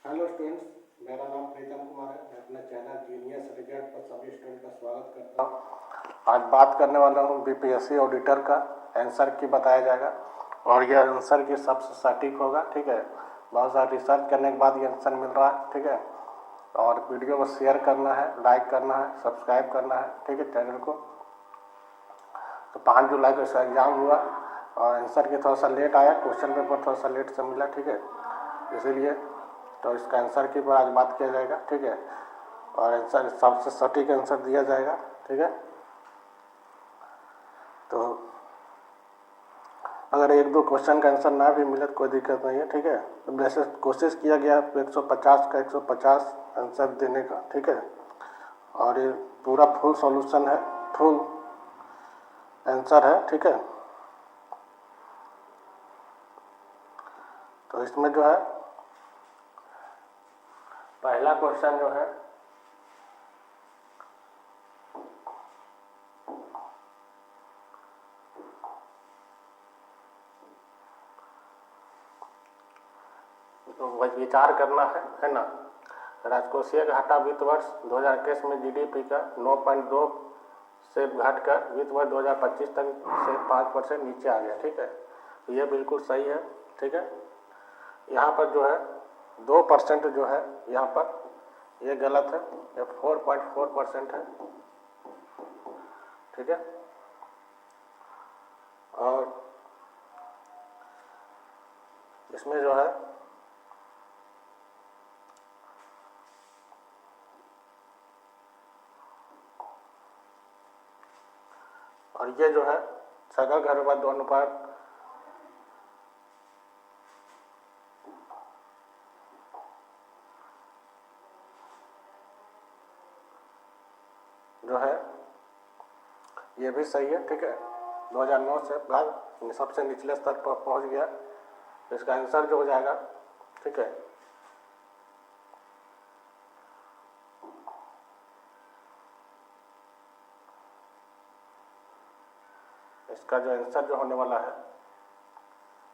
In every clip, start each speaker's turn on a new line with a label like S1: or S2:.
S1: Hello students, मेरा नाम प्रीतम कुमार है। मैं अपने चैनल जीनियस रिजल्ट पर सभी स्टूडेंट का स्वागत करता हूँ। आज बात करने वाला हूँ बीपीएससी ऑडिटर का आंसर की बताया जाएगा और यह आंसर की सबसे सटीक होगा। ठीक है, बहुत सारा रिसर्च करने के बाद ये आंसर मिल रहा है। ठीक है, और वीडियो को शेयर करना है, लाइक करना है, सब्सक्राइब करना है। ठीक है, चैनल को। तो 5 जुलाई को इसका एग्ज़ाम हुआ और आंसर की थोड़ा सा लेट आया, क्वेश्चन पेपर थोड़ा सा लेट से मिला। ठीक है, इसीलिए तो इसका आंसर की पर आज बात किया जाएगा। ठीक है, और आंसर सबसे सटीक आंसर दिया जाएगा। ठीक है, तो अगर एक दो क्वेश्चन का आंसर ना भी मिले तो कोई दिक्कत नहीं है। ठीक है, तो वैसे कोशिश किया गया 150 का 150 आंसर देने का। ठीक है, और ये पूरा फुल सॉल्यूशन है, फुल आंसर है। ठीक है, तो इसमें जो है पहला क्वेश्चन जो है तो विचार करना है ना। राजकोषीय घाटा वित्त वर्ष 2021 में जीडीपी का 9.2 से घटकर वित्त वर्ष 2025 तक से 5% नीचे आ गया। ठीक है, तो ये बिल्कुल सही है। ठीक है, यहाँ पर जो है 2% जो है यहाँ पर ये गलत है, ये 4.4% है। ठीक है, और इसमें जो है और ये जो है सकल घरेलू अनुपात जो है ये भी सही है। ठीक है, 2009 से भाग सबसे निचले स्तर पर पहुंच गया। तो इसका आंसर जो हो जाएगा, ठीक है, इसका जो आंसर जो होने वाला है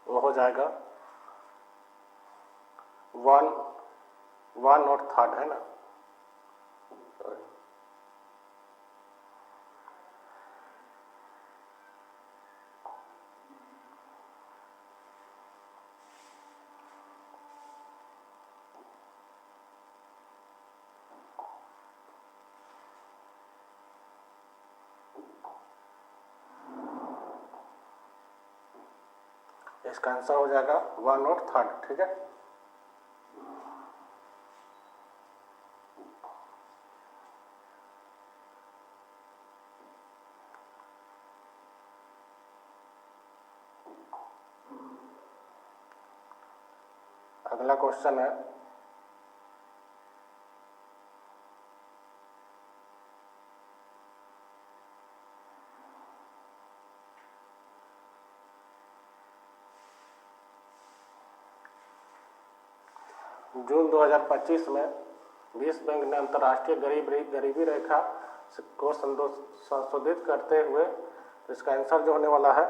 S1: वो हो जाएगा 1 और 3 है ना। इसका आंसर हो जाएगा 1 और 3। ठीक है, अगला क्वेश्चन है जून 2025 में विश्व बैंक ने अंतर्राष्ट्रीय गरीबी रेखा को संशोधित करते हुए, तो इसका आंसर जो होने वाला है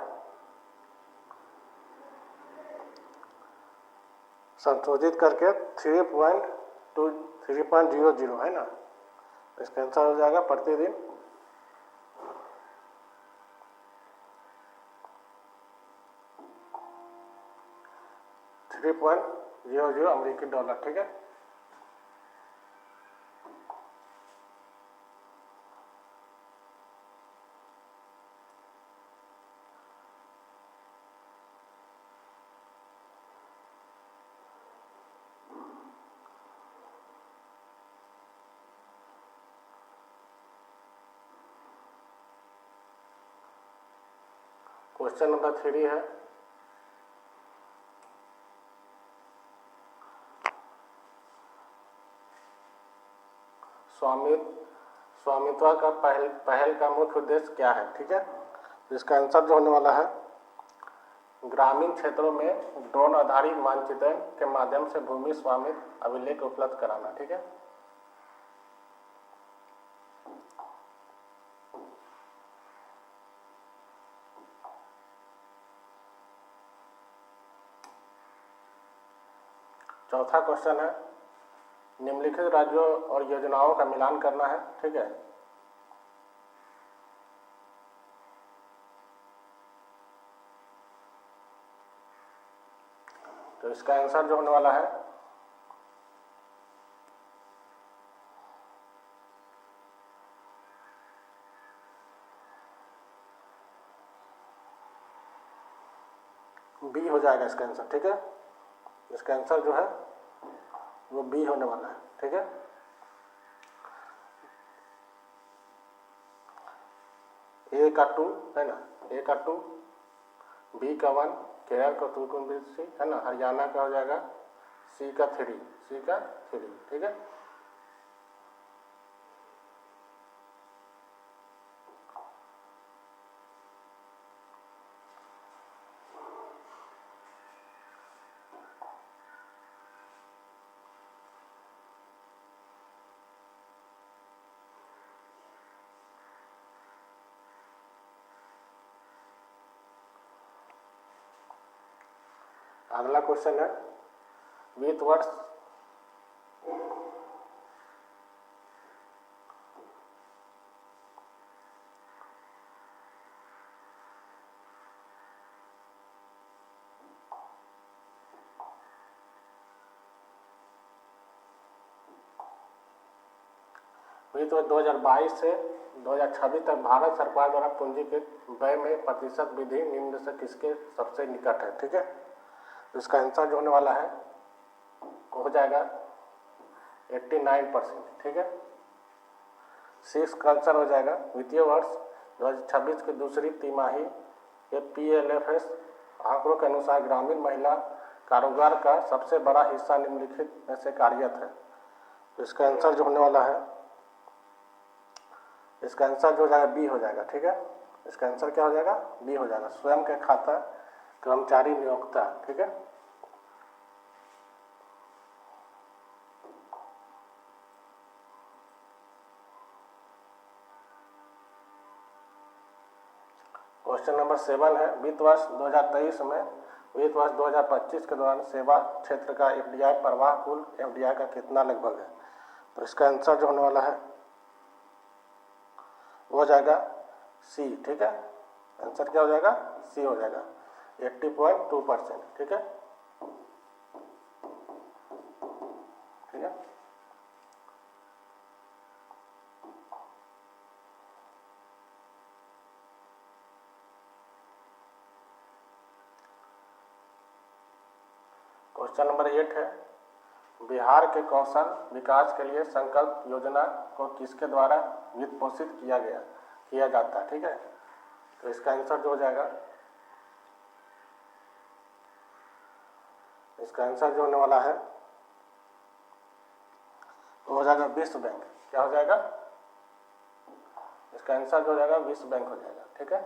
S1: संशोधित करके 3.00 है ना। इसका आंसर हो जाएगा प्रतिदिन 3.00 अमेरिकी डॉलर। ठीक है, क्वेश्चन नंबर 3 है स्वामित्व का पहल का मुख्य उद्देश्य क्या है। ठीक है, इसका आंसर जो होने वाला है ग्रामीण क्षेत्रों में ड्रोन आधारित मानचित्रण के माध्यम से भूमि स्वामित्व अभिलेख उपलब्ध कराना। ठीक है, चौथा क्वेश्चन है निम्नलिखित राज्यों और योजनाओं का मिलान करना है, ठीक है। तो इसका आंसर जो होने वाला है बी हो जाएगा इसका आंसर, ठीक है। इसका आंसर जो है वो बी होने वाला है, ठीक है। ए का 2 है ना, ए का 2, बी का 1, केरल का 2 है ना, हरियाणा का हो जाएगा सी का 3, सी का 3, ठीक है। अगला क्वेश्चन है विथ वर्ड्स वित्त वर्ष 2022 से 2026 तक भारत सरकार द्वारा पूंजीगत व्यय में प्रतिशत वृद्धि निम्न से किसके सबसे निकट है, ठीक है। तो इसका आंसर जो होने वाला है वो हो जाएगा 89%, ठीक है। 6 का आंसर हो जाएगा वित्तीय वर्ष 2026 की दूसरी तिमाही के PLFS आंकड़ों के अनुसार ग्रामीण महिला कारोबार का सबसे बड़ा हिस्सा निम्नलिखित में से कार्यरत है। तो इसका आंसर जो होने वाला है, इसका आंसर जो हो जाएगा बी हो जाएगा, ठीक है। इसका आंसर क्या हो जाएगा, बी हो जाएगा, स्वयं के खाता कर्मचारी नियोक्ता, ठीक है। क्वेश्चन नंबर 7 है वित्त वर्ष 2023 में वित्त वर्ष 2025 के दौरान सेवा क्षेत्र का FDI प्रवाह कुल FDI का कितना लगभग है। तो इसका आंसर जो होने वाला है वो हो जाएगा सी, ठीक है। आंसर क्या हो जाएगा, सी हो जाएगा 80.2%, ठीक है, ठीक है। क्वेश्चन नंबर 8 है बिहार के कौशल विकास के लिए संकल्प योजना को किसके द्वारा वित्त पोषित किया जाता है, ठीक है। तो इसका आंसर जो हो जाएगा, इसका आंसर जो होने वाला है वो हो जाएगा विश्व बैंक। क्या हो जाएगा, इसका आंसर जो हो जाएगा विश्व बैंक हो जाएगा, ठीक है।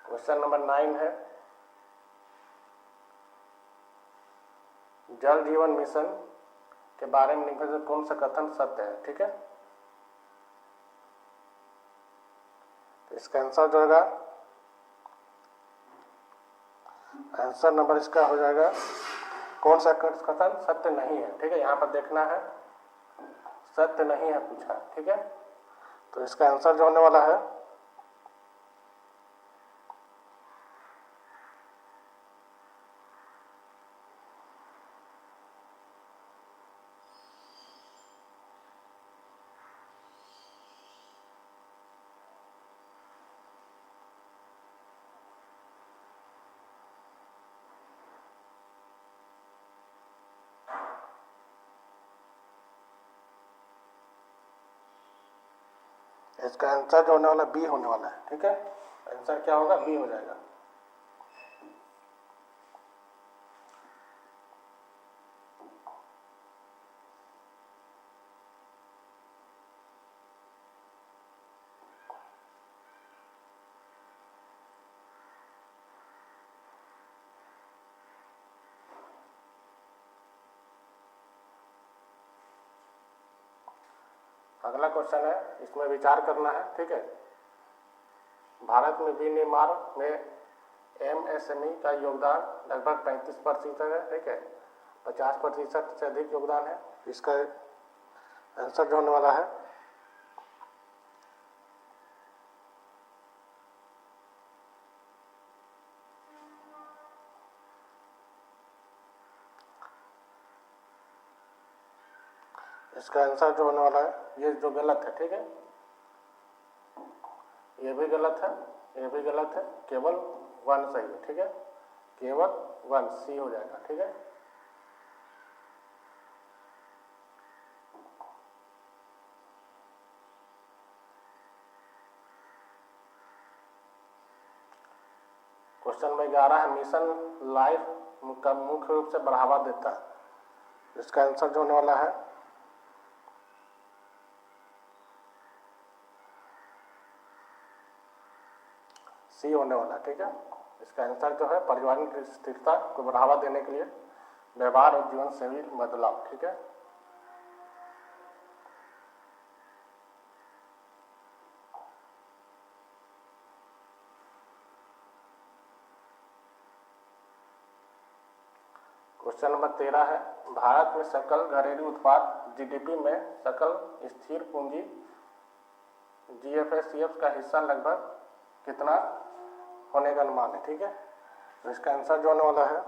S1: क्वेश्चन नंबर 9 है जल जीवन मिशन के बारे में निम्नलिखित में कौन सा कथन सत्य है, ठीक है। तो इसका आंसर जो होगा, आंसर नंबर इसका हो जाएगा कौन सा कथन सत्य नहीं है, ठीक है। यहाँ पर देखना है सत्य नहीं है पूछा, ठीक है। तो इसका आंसर जो होने वाला है इसका आंसर जो होने वाला बी होने वाला है, ठीक है। आंसर क्या होगा, बी हो जाएगा। अगला क्वेश्चन है, इसमें विचार करना है, ठीक है। भारत में विनिर्माण में MSME का योगदान लगभग 35% है, ठीक है, 50% से अधिक योगदान है। इसका आंसर जो होने वाला है इसका आंसर जो होने वाला है, ये जो गलत है, ठीक है, ये भी गलत है, ये भी गलत है, केवल 1 सही है, ठीक है, केवल 1 सी हो जाएगा, ठीक है। क्वेश्चन नंबर 11 है, मिशन लाइफ का मुख्य रूप से बढ़ावा देता है। इसका आंसर जो होने वाला है सी होने वाला है, ठीक है। इसका आंसर जो है पर्यावरण की स्थिरता को बढ़ावा देने के लिए व्यवहार और जीवन शैली बदलाव, ठीक है। क्वेश्चन नंबर 13 है, भारत में सकल घरेलू उत्पाद GDP में सकल स्थिर पूंजी GFCF का हिस्सा लगभग कितना होने का अनुमान है, ठीक है। तो इसका आंसर जो होने वाला है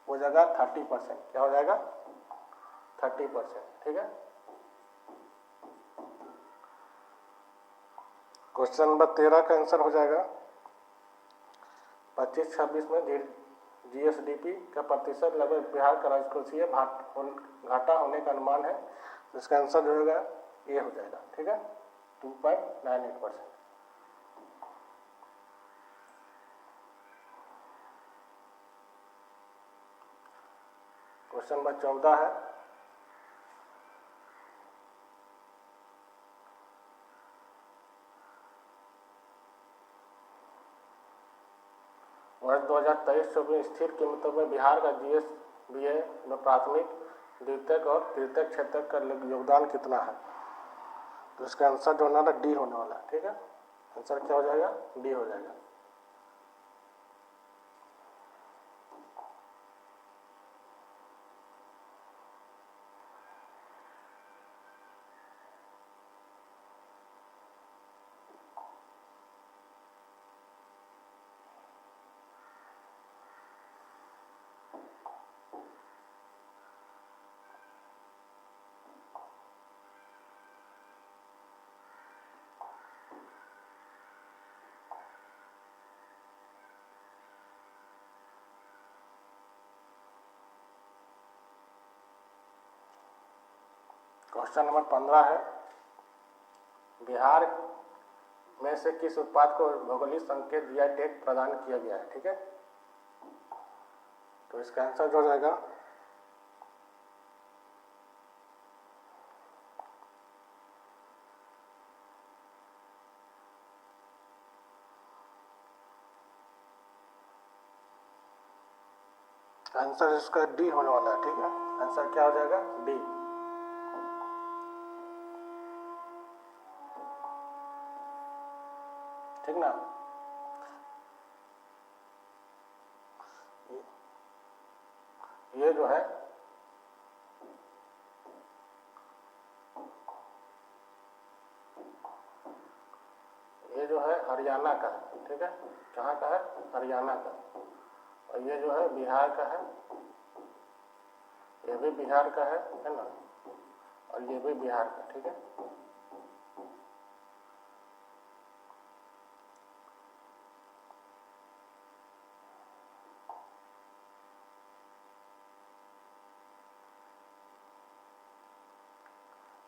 S1: वो जाएगा 30%। क्या हो जाएगा? 30%, ठीक है। क्वेश्चन नंबर 13 का आंसर हो जाएगा 25-26 में GSDP का प्रतिशत लगभग बिहार का राजकोषीय घाटा होने का अनुमान है। तो इसका आंसर जो होगा ये हो जाएगा, ठीक है, 2.98%। क्वेश्चन नंबर 14 है, वर्ष 2023-24 स्थिर कीमतों में बिहार का GSBA में प्राथमिक, द्वितीयक और तृतीयक क्षेत्र का योगदान कितना है? तो इसका आंसर जो होना है डी होने वाला है, ठीक है। आंसर क्या हो जाएगा? डी हो जाएगा। क्वेश्चन नंबर 15 है, बिहार में से किस उत्पाद को भौगोलिक संकेत GI टैग प्रदान किया गया है, ठीक है। तो इसका आंसर जो हो जाएगा आंसर इसका डी होने वाला है, ठीक है। आंसर क्या हो जाएगा? डी। ठीक ना। ये जो है हरियाणा का है, ठीक है। कहाँ का है? हरियाणा का। और ये जो है बिहार का है, ये भी बिहार का है ना, और ये भी बिहार का, ठीक है।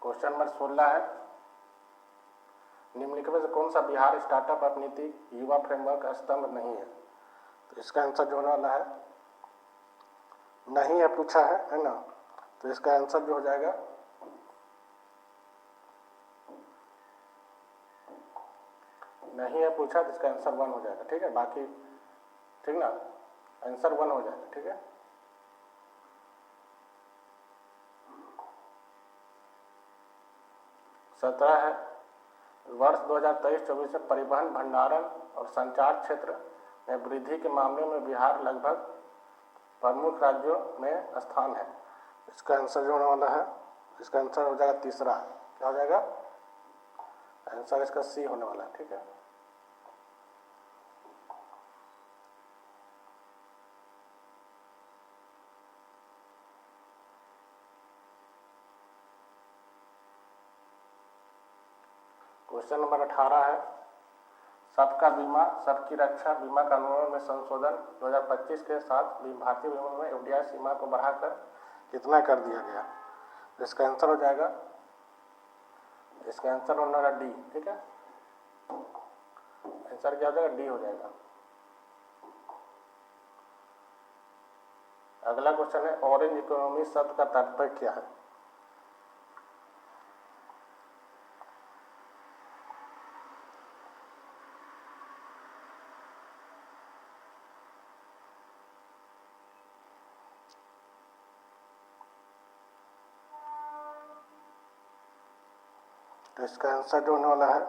S1: क्वेश्चन नंबर 16 है, निम्नलिखित में से कौन सा बिहार स्टार्टअप अप नीति युवा फ्रेमवर्क का स्तंभ नहीं है? तो इसका आंसर जो होने वाला है नहीं है, पूछा है ना। तो इसका आंसर जो हो जाएगा नहीं है, पूछा, तो इसका आंसर 1 हो जाएगा, ठीक है। बाकी ठीक ना, आंसर 1 हो जाएगा, ठीक है। सत्रह है, वर्ष 2023-24 में परिवहन, भंडारण और संचार क्षेत्र में वृद्धि के मामले में बिहार लगभग प्रमुख राज्यों में स्थान है। इसका आंसर जो होने वाला है, इसका आंसर हो जाएगा तीसरा। क्या हो जाएगा आंसर? इसका सी होने वाला है। ठीक है, क्वेश्चन नंबर 18 है, सबका बीमा सबकी रक्षा बीमा कानूनों में संशोधन 2025 के साथ भारतीय बीमा में एफडीआई सीमा को बढ़ाकर कितना कर दिया गया? इसका आंसर हो जाएगा, इसका आंसर होने वाला डी। ठीक है, आंसर क्या हो जाएगा? डी हो जाएगा। अगला क्वेश्चन है, ऑरेंज इकोनॉमी शब्द का तात्पर्य क्या है? तो इसका आंसर जो होने वाला है,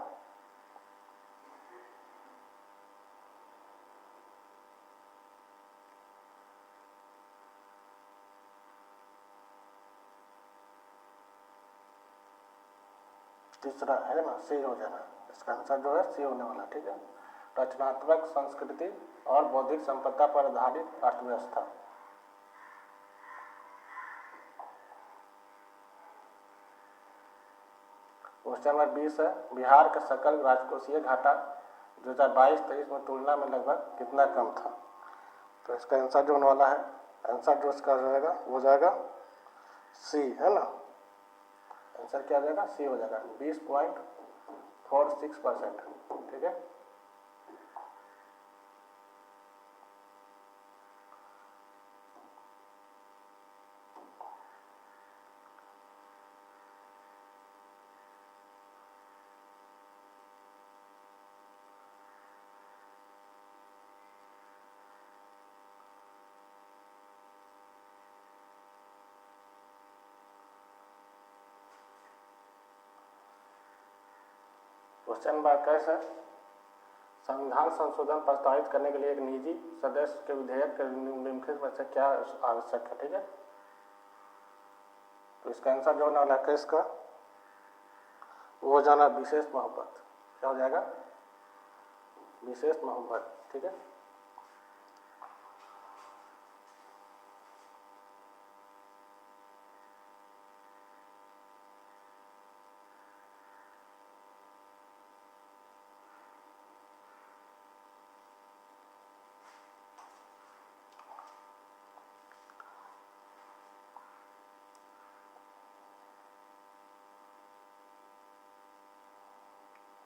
S1: तीसरा है ना, सी हो जाना। इसका आंसर जो है सी होने वाला। ठीक है, रचनात्मक संस्कृति और बौद्धिक संपदा पर आधारित अर्थव्यवस्था। क्वेश्चन नंबर 20 है, बिहार का सकल राजकोषीय घाटा 2022-23 में तुलना में लगभग कितना कम था? तो इसका आंसर जो होने वाला है, आंसर जो इसका जाएगा वो जाएगा सी, है ना। आंसर क्या हो जाएगा? सी हो जाएगा, 20.46%। ठीक है, क्वेश्चन नंबर 21 है, संविधान संशोधन प्रस्तावित करने के लिए एक निजी सदस्य के विधेयक के निम्नलिखित में से क्या आवश्यक है? ठीक है, तो इसका आंसर जो होने वाला है केस का वो हो जाना विशेष मोहब्बत। क्या हो जाएगा? विशेष मोहब्बत। ठीक है,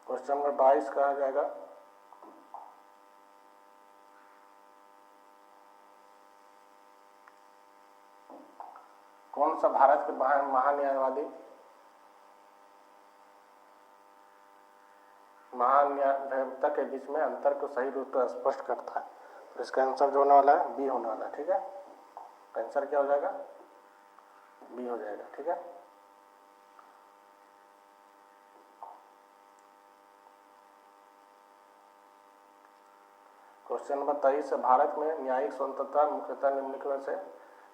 S1: क्वेश्चन नंबर 22 कहा जाएगा, कौन सा भारत के महान्यायवादी महान्यायिकता के बीच में अंतर को सही रूप से स्पष्ट करता है? तो इसका आंसर जो होने वाला है बी होने वाला है। ठीक है, आंसर क्या हो जाएगा? बी हो जाएगा। ठीक है, क्वेश्चन नंबर 23 है, भारत में न्यायिक स्वतंत्रता मुख्यतः निम्नलिखित में से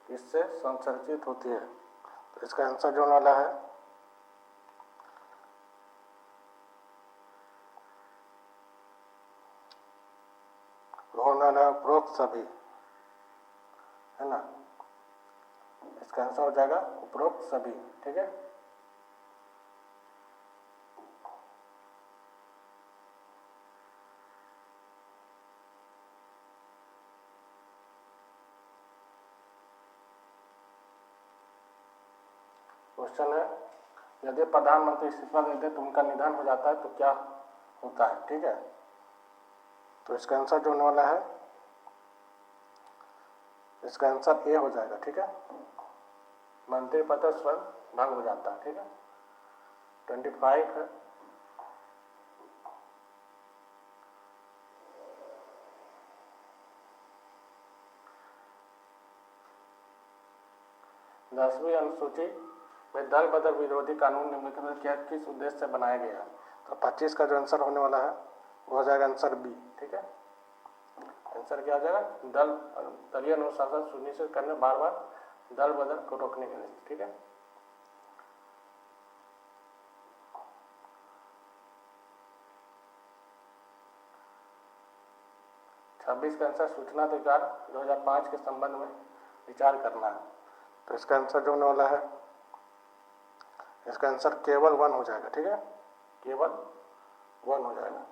S1: किससे संरक्षित होती है? तो इसका आंसर जो होने वाला है उपरोक्त सभी, है ना। इसका आंसर हो जाएगा उपरोक्त सभी। ठीक है, क्वेश्चन है, यदि प्रधानमंत्री इस्तीफा देते तो उनका निधन हो जाता है तो क्या होता है? ठीक है, तो इसका आंसर जो होने वाला है, इसका आंसर ए हो जाएगा। ठीक है, मंत्रिपद स्वयं भंग हो जाता है। ठीक है, 25 है, दसवीं अनुसूची में दल बदल विरोधी कानून निम्नलिखित में क्या किस उद्देश्य से बनाया गया? तो 25 का जो आंसर होने वाला है वो हो जाएगा आंसर बी। ठीक है, आंसर क्या हो जाएगा? दलीय अनुशासन सुनिश्चित करने, बार बार दल बदल को रोकने के लिए। ठीक है, छब्बीस का आंसर सूचना अधिकार 2005 के संबंध में विचार करना है। तो इसका आंसर जो होने वाला है, इसका आंसर केवल 1 हो जाएगा। ठीक है, केवल 1 हो जाएगा।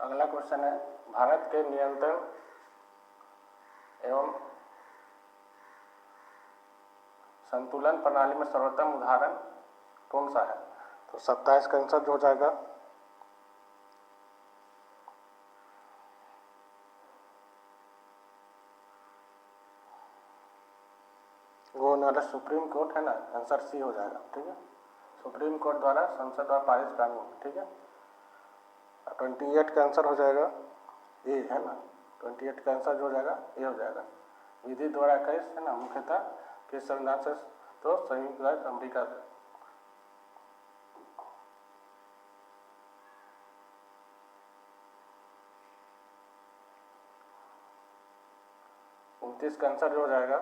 S1: अगला क्वेश्चन है, भारत के नियंत्रण एवं संतुलन प्रणाली में सर्वोत्तम उदाहरण कौन सा है? तो 27 का आंसर जो हो जाएगा वो होने वाला सुप्रीम कोर्ट है ना, आंसर सी हो जाएगा। ठीक है, सुप्रीम कोर्ट द्वारा संसद द्वारा पारित कानून। ठीक है, 28 का आंसर हो जाएगा ए, है ना, 28 का आंसर जो हो जाएगा ए हो जाएगा। विधि द्वारा 21 है ना, मुख्यतः किस संविधान से? तो संयुक्त राज्य अमेरिका से। उनतीस का आंसर जो हो जाएगा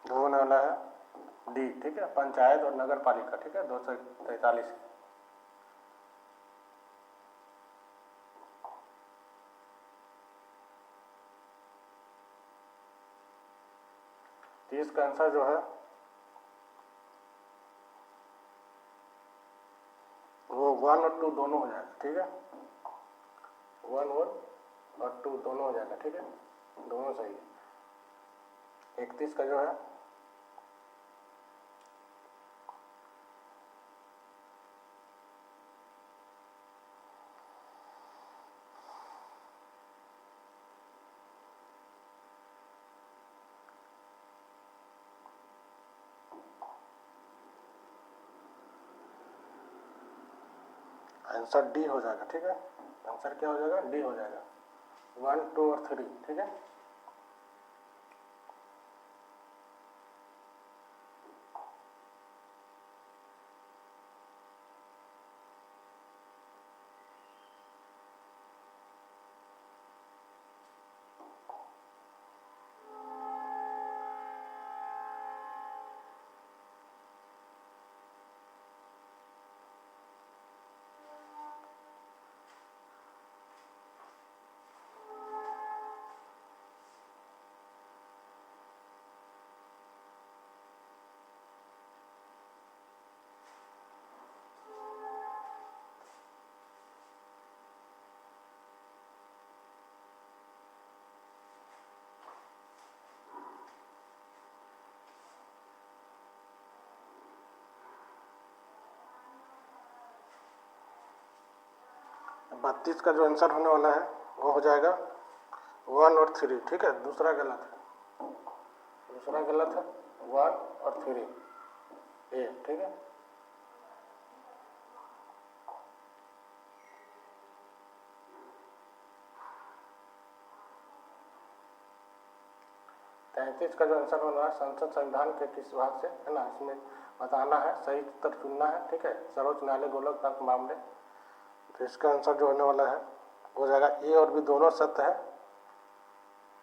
S1: वो होने वाला है डी। ठीक है, पंचायत और नगर पालिका। ठीक है, 243। 30 का आंसर जो है वो 1 और 2 दोनों हो जाएगा। ठीक है, 1 और 2 दोनों हो जाएगा। ठीक है, दोनों सही है। 31 का जो है आंसर डी हो जाएगा। ठीक है, आंसर क्या हो जाएगा? डी हो जाएगा, 1, 2 और 3। ठीक है, बत्तीस का जो आंसर होने वाला है वो हो जाएगा 1 और 3। ठीक है, दूसरा गलत है, दूसरा गलत है, 1 और 3 ए। ठीक है, तैंतीस का जो आंसर होना है, संसद संविधान के किस भाग से, है ना, इसमें बताना है, सही उत्तर चुनना है। ठीक है, सर्वोच्च न्यायालय गोलक तक मामले। तो इसका आंसर जो होने वाला है हो जाएगा ए और बी दोनों सत्य है।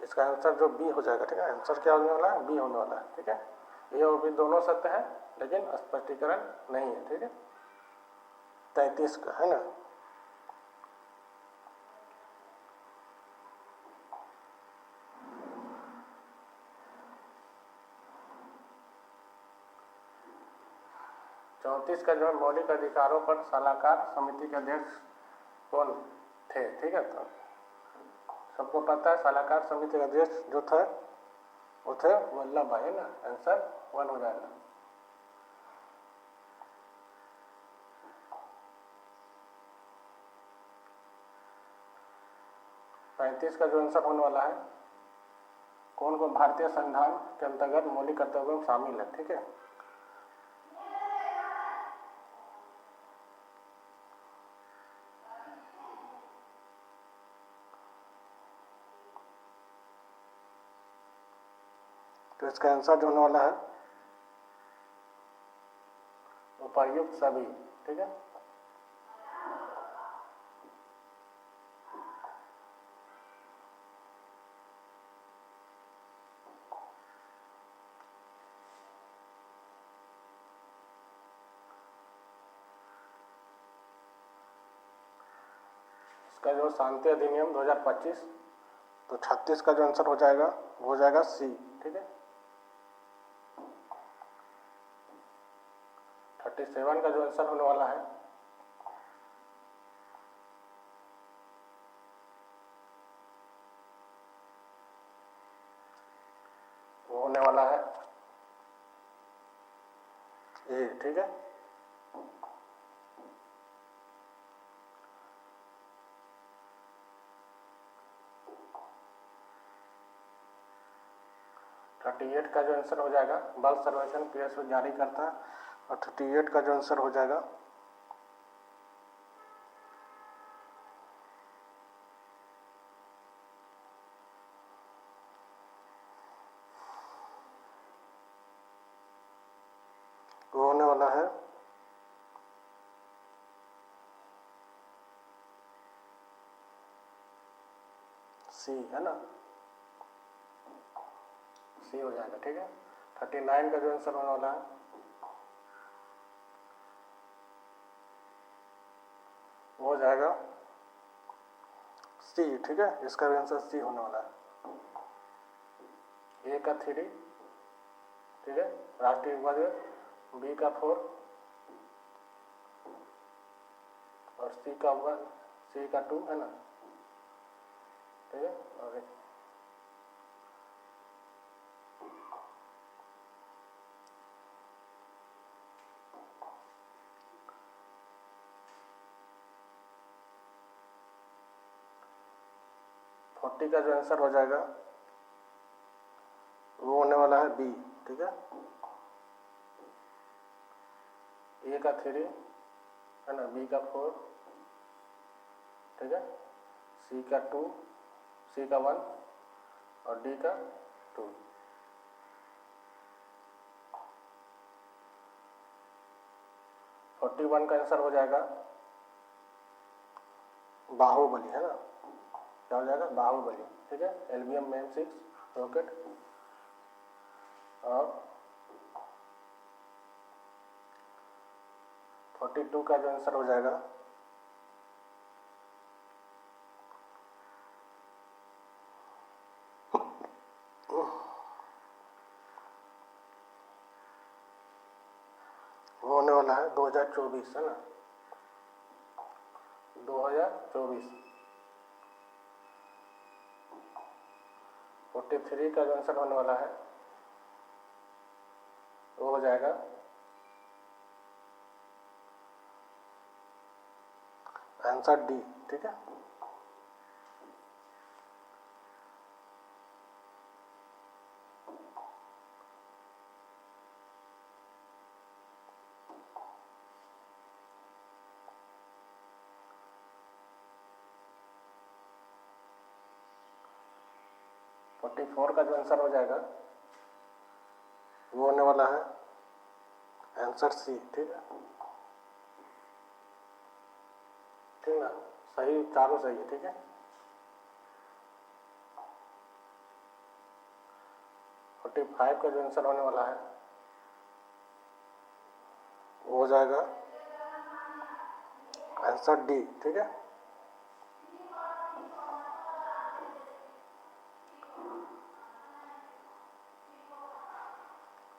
S1: इसका आंसर जो बी हो जाएगा। ठीक है, आंसर क्या होने वाला है? बी होने वाला है। ठीक है, ए और बी दोनों सत्य है लेकिन स्पष्टीकरण नहीं है। ठीक है, 33 का, है ना। चौंतीस का जो है, मौलिक अधिकारों पर सलाहकार समिति के अध्यक्ष कौन थे? ठीक है, तो सबको पता है सलाहकार समिति के अध्यक्ष जो थे वो थे वल्लभ भाई, है ना, आंसर 1 हो जाएगा। 35 का जो आंसर होने वाला है, कौन कौन भारतीय संविधान के अंतर्गत मौलिक कर्तव्यों में शामिल है, ठीक है। तो इसका आंसर जो होने वाला है उपर्युक्त सभी, ठीक है। इसका जो शांति अधिनियम 2025, तो 36 का जो आंसर हो जाएगा वो हो जाएगा सी, ठीक है। 37 का जो आंसर होने वाला है वो होने वाला है ए, ठीक है। थर्टी 38 का जो आंसर हो जाएगा, बल सर्वेक्षण पीएसओ जारी करता है, और 38 का जो आंसर हो जाएगा वो होने वाला है सी, है ना, सी हो जाएगा, ठीक है। 39 का जो आंसर होने वाला है वो हो जाएगा सी, ठीक है। इसका भी आंसर सी होने वाला है। ए का 3, ठीक है, राष्ट्रीय बजट, बी का 4 और सी का 1, सी का 2, है ना, ठीक है। और 40 का जो आंसर हो जाएगा वो होने वाला है बी, ठीक है। ए का 3, है ना, बी का 4, ठीक है, सी का 2, सी का 1 और डी का 2। फोर्टी 41 का आंसर हो जाएगा बाहुबली, है ना, क्या हो जाएगा, बाहुबली, ठीक है, एल्बियम मैन 6 रॉकेट। और 42 का जो आंसर हो जाएगा वो होने वाला है 2024, है ना, 2024। 43 का जो आंसर होने वाला है वो हो जाएगा आंसर डी, ठीक है। फोर्टी 44 का जो आंसर हो जाएगा वो होने वाला है आंसर सी, ठीक है, ठीक ना, सही, चारों सही है, ठीक है। 45 का जो आंसर होने वाला है वो हो जाएगा आंसर डी, ठीक है।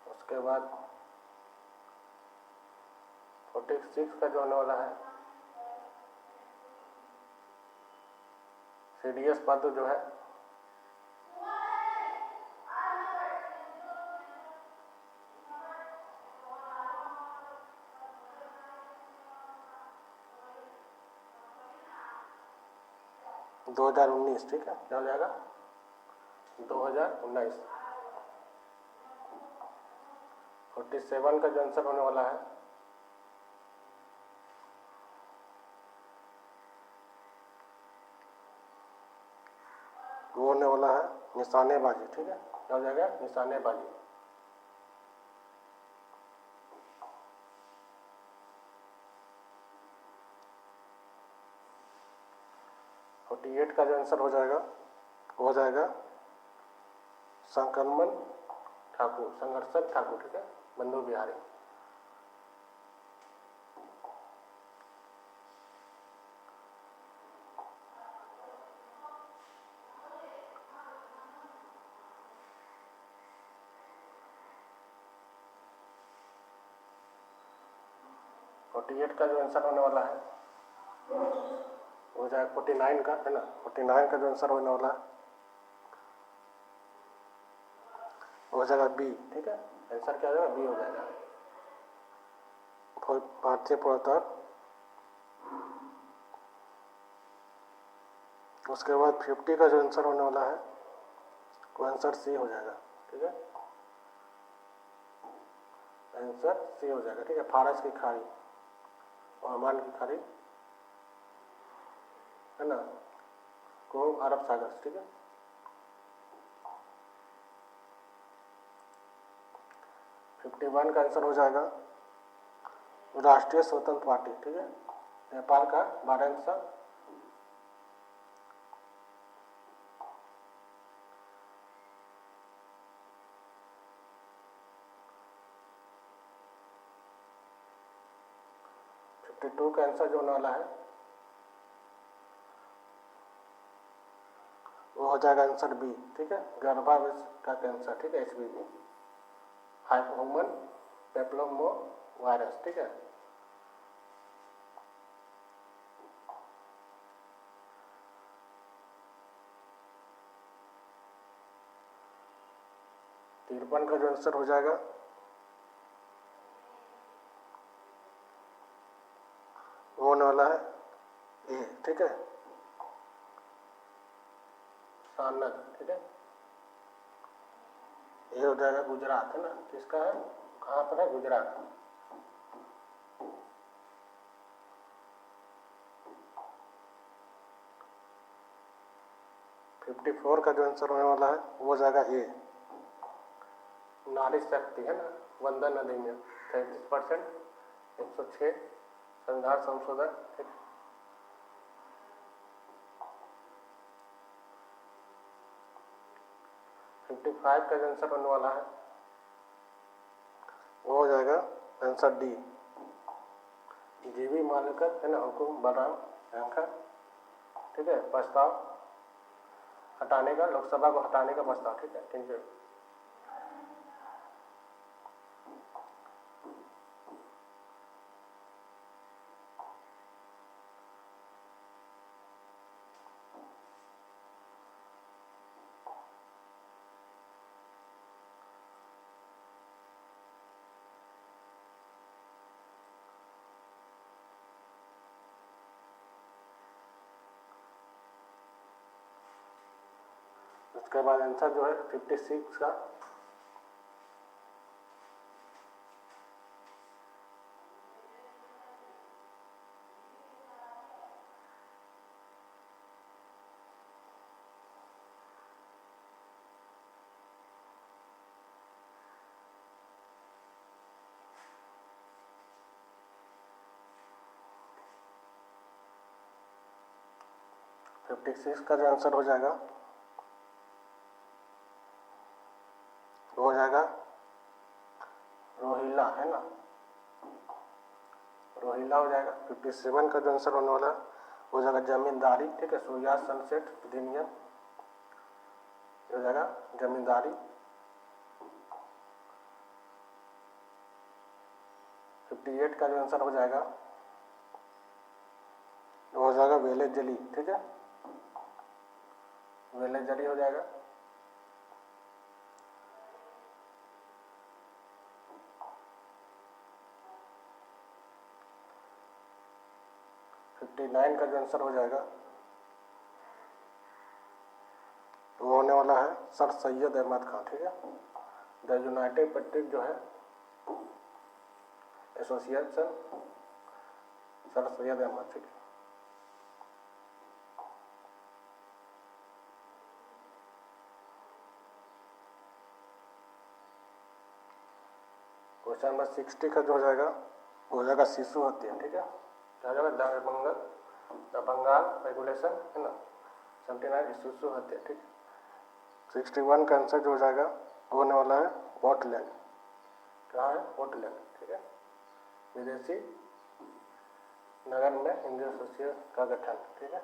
S1: उसके बाद 46 का जो होने वाला है सीडीएस पद जो है 2019, ठीक है, क्या हो जाएगा 2019। 47 का जो आंसर होने वाला है वो होने वाला है निशानेबाजी, ठीक है, क्या हो जाएगा निशानेबाजी। 48 का जो आंसर हो जाएगा वो हो जाएगा संक्रमण ठाकुर, संघर्षक ठाकुर, ठीक है, बंधु बिहारी। फोर्टी एट का जो आंसर होने वाला है हो जाएगा 49 का, है ना, 49 का जो आंसर होने वाला है हो जाएगा बी, ठीक है, आंसर क्या हो जाएगा बी हो जाएगा। भारतीय पुरातत्व। उसके बाद 50 का जो आंसर होने वाला है वो आंसर सी हो जाएगा, ठीक है, आंसर सी हो जाएगा, ठीक है, फारस की खाड़ी, ओमान की खाड़ी, है ना, को अरब सागर, ठीक है। 51 का आंसर हो जाएगा राष्ट्रीय स्वतंत्र पार्टी, ठीक है, नेपाल का वाराणसी। टू का आंसर जो होने वाला है वो हो जाएगा आंसर बी, ठीक है, गर्भावस्था का कैंसर, ठीक है, HPV, ह्यूमन पेप्लोमो वायरस, ठीक है। तिरपन का जो आंसर हो जाएगा वो होने वाला है ए, ठीक है, सानद, ठीक है, ये हो जाएगा गुजरात, है ना, किसका है, कहाँ पर है, गुजरात। फिफ्टी 54 का जो आंसर होने वाला है वो हो जाएगा ए, नारी शक्ति, है ना, वंदन अधिनियम 33%, 106 संविधान संशोधन, ठीक है। फिफ्टी 55 का जो आंसर होने वाला है वो हो जाएगा आंसर डी, जीवी मालिकत, है ना, हुकुम बलराम यांकर, ठीक है, प्रस्ताव हटाने का, लोकसभा को हटाने का प्रस्ताव, ठीक है, ठीक है। उसके बाद आंसर जो है 56 का जो आंसर हो जाएगा वो हो जाएगा रोहिला, है ना, रोहिला हो जाएगा। 57 का जो आंसर होने वाला है हो जाएगा जमींदारी, ठीक है, सूर्यास्त सनसेट अधिनियम हो जाएगा जमींदारी। 58 का जो आंसर हो जाएगा वो हो जाएगा वेले जली, ठीक है, वेले जली हो जाएगा। 59 का जो आंसर हो जाएगा होने वाला है सर सैयद अहमद खान, ठीक है। द यूनाइटेड पेट्रिक जो है एसोसिएशन सर सैयद अहमद, ठीक है। क्वेश्चन नंबर 60 का जो हो जाएगा वो हो जाएगा शिशु हत्या, ठीक है। क्या हो जाएगा द बंगाल रेगुलेशन है ना 79 शिशु हत्या, ठीक है। 61 का आंसर जो हो जाएगा वो होने वाला है वोटलैंड। क्या है वोटलैंड, ठीक है। विदेशी नगर में इंडियन एसोसिएशन का गठन, ठीक है।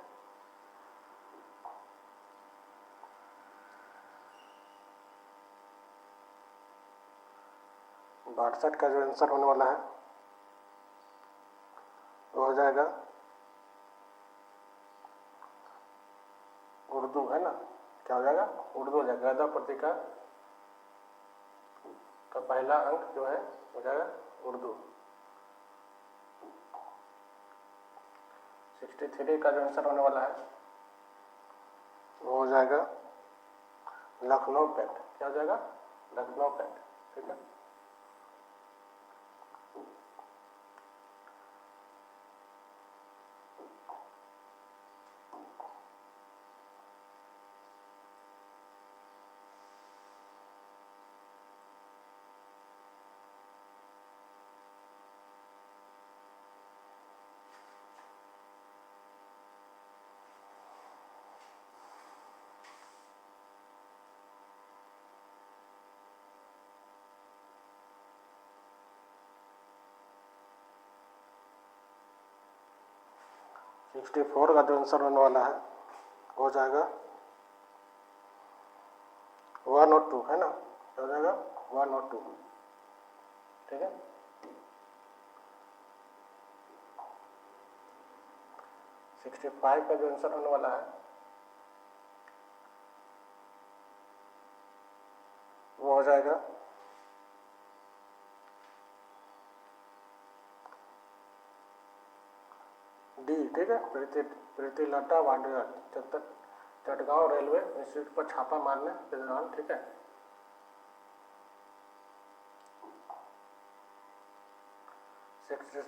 S1: बासठ का जो आंसर होने वाला है वो हो जाएगा उर्दू, है ना। क्या हो जाएगा उर्दू हो जाएगा। गदा पत्रिका का पहला अंक जो है हो जाएगा उर्दू। 63 का जो आंसर होने वाला है वो हो जाएगा लखनऊ पैक्ट। क्या हो जाएगा लखनऊ पैक्ट, ठीक है। सिक्सटी 64 का जो आंसर होने वाला है हो जाएगा 102, है ना। क्या हो जाएगा 102, ठीक है। 65 का जो आंसर होने वाला है वो हो जाएगा डी, ठीक है। प्रीतिलता वाड्रा चटगांव रेलवे इंस्टीट्यूट पर छापा मारने के दौरान, ठीक है।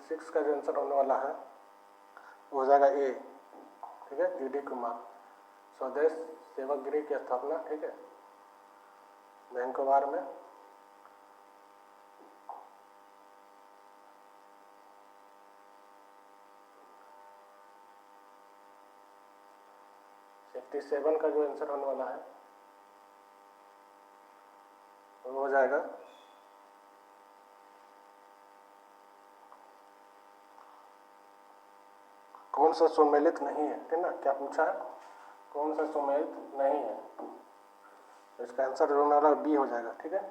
S1: सिक्स का जो आंसर होने वाला है वो हो जाएगा ए, ठीक है। GD कुमार स्वदेश सेवक गृह की स्थापना, ठीक है, वैंकूवर में। सेवन का जो आंसर होने वाला है वो हो जाएगा कौन सा सुमेलित नहीं है, ठीक ना। क्या पूछा है कौन सा सुमेलित नहीं है, तो इसका आंसर होने वाला बी हो जाएगा, ठीक है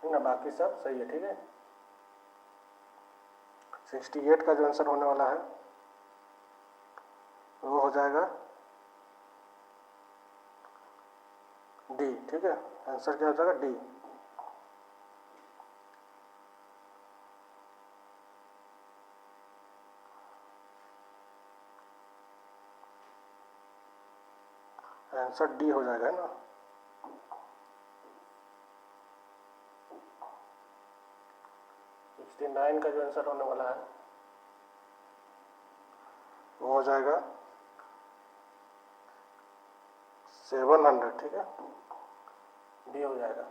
S1: ना। बाकी सब सही है, ठीक है। 68 का जो आंसर होने वाला है वो हो जाएगा डी, ठीक है। आंसर क्या हो जाएगा डी। आंसर डी हो जाएगा ना। नाइन का जो आंसर होने वाला है वो हो जाएगा 700, ठीक है। डी हो जाएगा।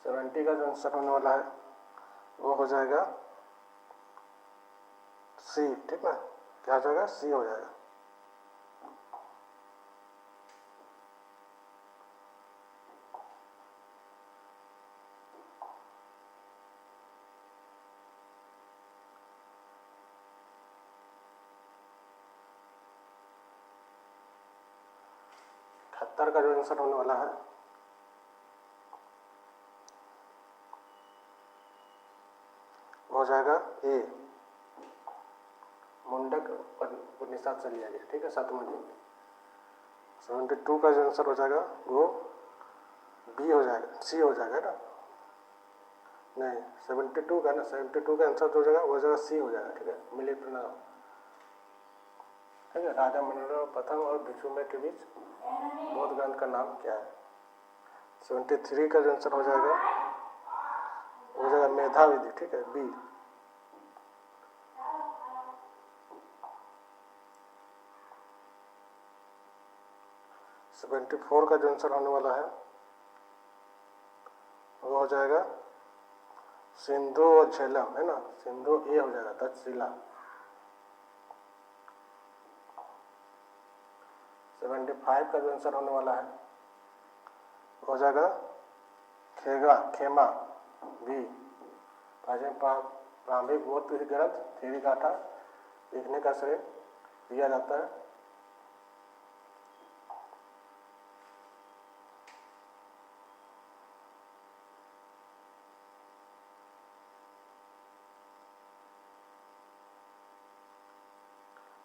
S1: सेवेंटी का जो आंसर होने वाला है वो हो जाएगा सी, ठीक ना। क्या हो जाएगा सी हो जाएगा। सत्तर का जो आंसर होने वाला है हो जाएगा ए, मुंडक उपनिषद से लिया गया, ठीक है, 7वां दिन। 72 का जो आंसर हो जाएगा वो बी हो जाएगा, सी हो जाएगा ना, नहीं 72 का ना, 72 का आंसर जो हो जाएगा वो हो जाएगा सी हो जाएगा। ठीक है, मिलिट नाम, ठीक है, राजा मनोहर प्रथम और भिक्षुमय के बीच बौद्ध ग्रंथ का नाम क्या है? 73 का जो आंसर हो जाएगा मेधा विधि। ठीक है, बी। 74 का जो आंसर होने वाला है वो हो जाएगा सिंधु और झेलम, है ना, सिंधु ए हो जाएगा, तक्षशिला। 75 का जो आंसर होने वाला है हो जाएगा खेमा, बी। प्राचीन प्रारंभिक बौद्ध ग्रंथ थेरी गाथा लिखने का श्रेय दिया जाता है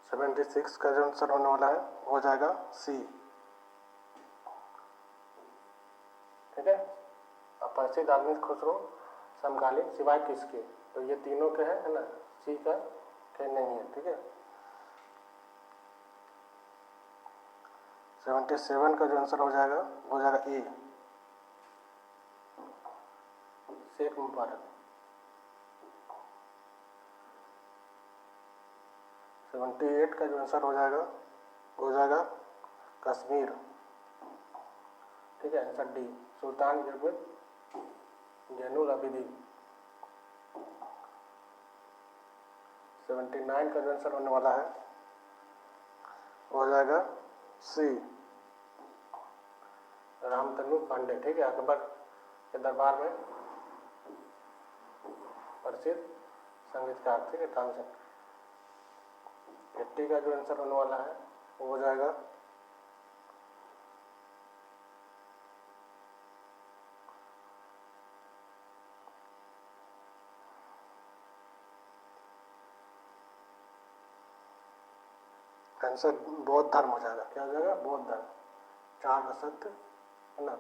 S1: सेवेंटी सिक्स का जो आंसर होने वाला है हो जाएगा सी। ठीक है, अब प्रसिद्ध आदमी खुसरो समकालीन सिवाय किसके, तो ये तीनों के हैं, है ना, सी का के नहीं है। ठीक है, 77 का जो आंसर हो जाएगा वो हो जाएगा ए, शेख मुबारक। 78 का जो आंसर हो जाएगा वो हो जाएगा कश्मीर। ठीक है, आंसर डी, सुल्तान जैनुल आबिदीन। 79 का जो आंसर होने वाला है वो हो जाएगा सी, रामतनु पांडे। ठीक है, अकबर के दरबार में प्रसिद्ध संगीतकार। ठीक है, तानसेन। 80 का जो आंसर होने वाला है वो हो जाएगा आंसर बौद्ध धर्म हो जाएगा। क्या हो जाएगा? बौद्ध धर्म। 4 असत्य, है ना।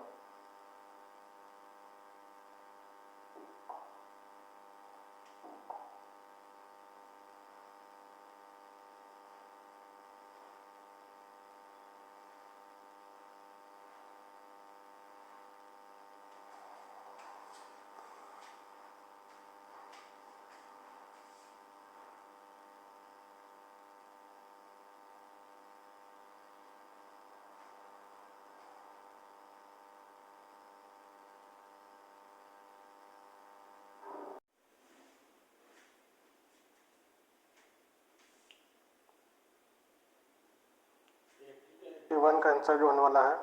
S1: वन का आंसर जो होने वाला है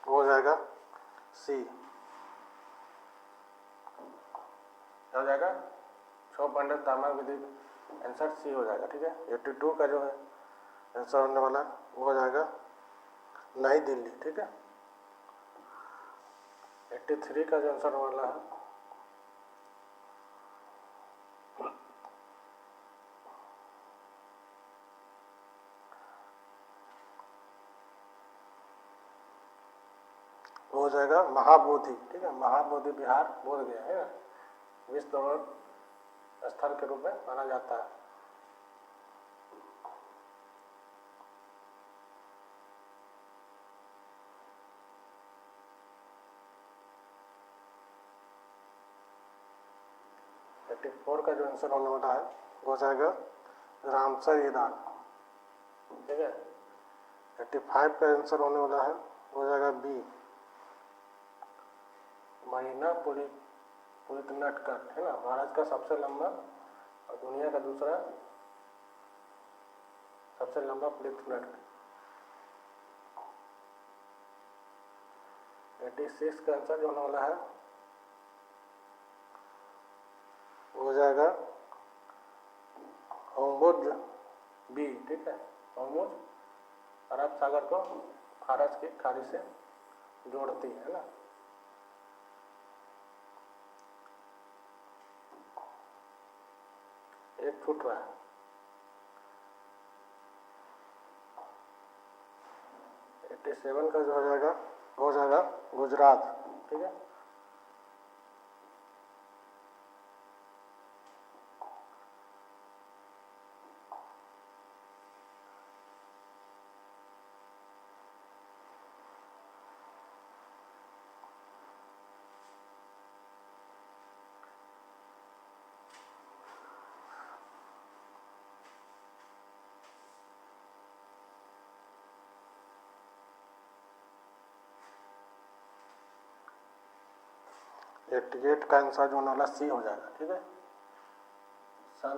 S1: वो हो जाएगा सी। क्या हो जाएगा? 6 पंडित ताम्रक विधि, आंसर सी हो जाएगा। ठीक है, 82 का जो है आंसर होने वाला वो हो जाएगा नई दिल्ली। ठीक है, 83 का जो आंसर होने वाला है वो हो जाएगा महाबोधि। ठीक है, महाबोधि बिहार बोध गया है ना, विश्व धरोहर स्थल के रूप में माना जाता है। फोर का जो आंसर होने वाला है वो हो जाएगा रामसर ईरान। ठीक है, 85 का आंसर होने वाला है वो हो जाएगा बी, महीना पुलित नटकट, है ना, भारत का सबसे लंबा और दुनिया का दूसरा सबसे लंबा पुलित नटकट। 86 का आंसर जो होने वाला है वो हो जाएगा होर्मुज बी। ठीक है, होर्मुज अरब सागर को फारस की खाड़ी से जोड़ती है ना। एक छूट रहा है। सेवन का जो हो जाएगा वो हो जाएगा गुजरात। ठीक है। एट्टी का आंसर जो होने वाला सी हो जाएगा, ठीक है। सन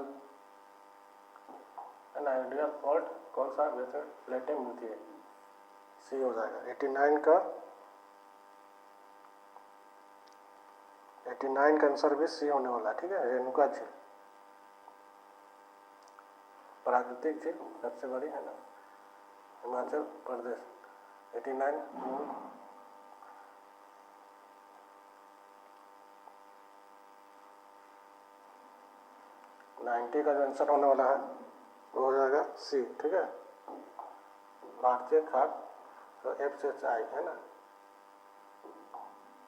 S1: एन आइडियल फॉल्ट कौन सा वैसे प्लेटें मिलती है, सी हो जाएगा। 89 का आंसर भी सी होने वाला है, ठीक है। रेणुका झील, प्राकृतिक झील सबसे बड़ी है ना, हिमाचल प्रदेश। 89 90 का जो आंसर होने वाला है वो हो जाएगा सी, ठीक है। भारतीय खाद्य तो FSSAI है ना।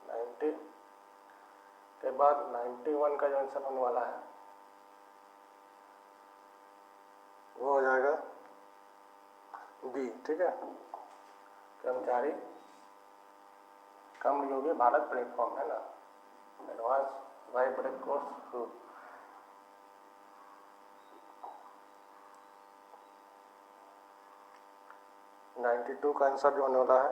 S1: 90 के बाद 91 का जो आंसर होने वाला है वो हो जाएगा बी, ठीक है। कर्मचारी कम योगी भारत प्लेटफॉर्म है ना, एडवांस वाई ब्रेक कोर्स। 92 का आंसर जो होने वाला है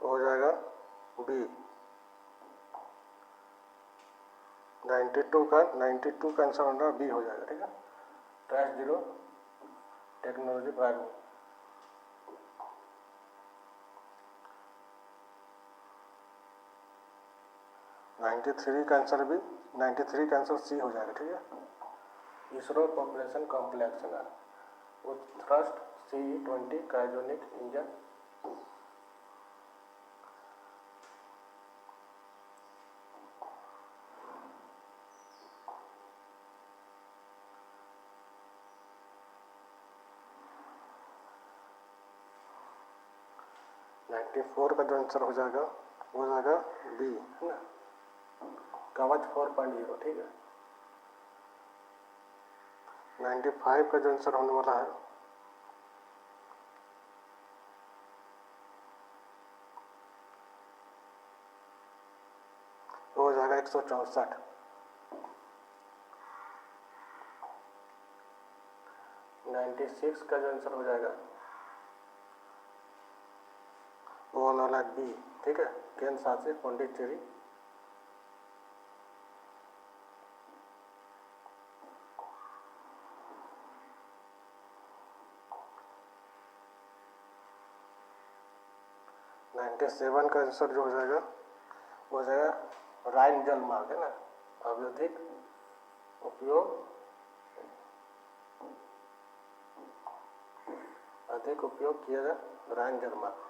S1: वो हो जाएगा बी। 92 का आंसर होना बी हो जाएगा, ठीक है। Trash zero technology private. का आंसर सी हो जाएगा, ठीक है। इसरो पॉपुलेशन कॉम्प्लेक्स है ना, वो thrust CE-20 cryogenic engine. Four का जो आंसर हो जाएगा वो हो जाएगा बी, है ना, कवच 4.0, ठीक है। 95 का जो आंसर होने वाला है वो हो जाएगा 164। 96 का जो आंसर हो जाएगा वो होने वाला है बी, ठीक है, केंद्र शासित पौंडीचेरी। सेवन का आंसर जो हो जाएगा वो हो जाएगा राइन जल मार्ग, है ना, अत्यधिक उपयोग किया जाए राइन जल मार्ग।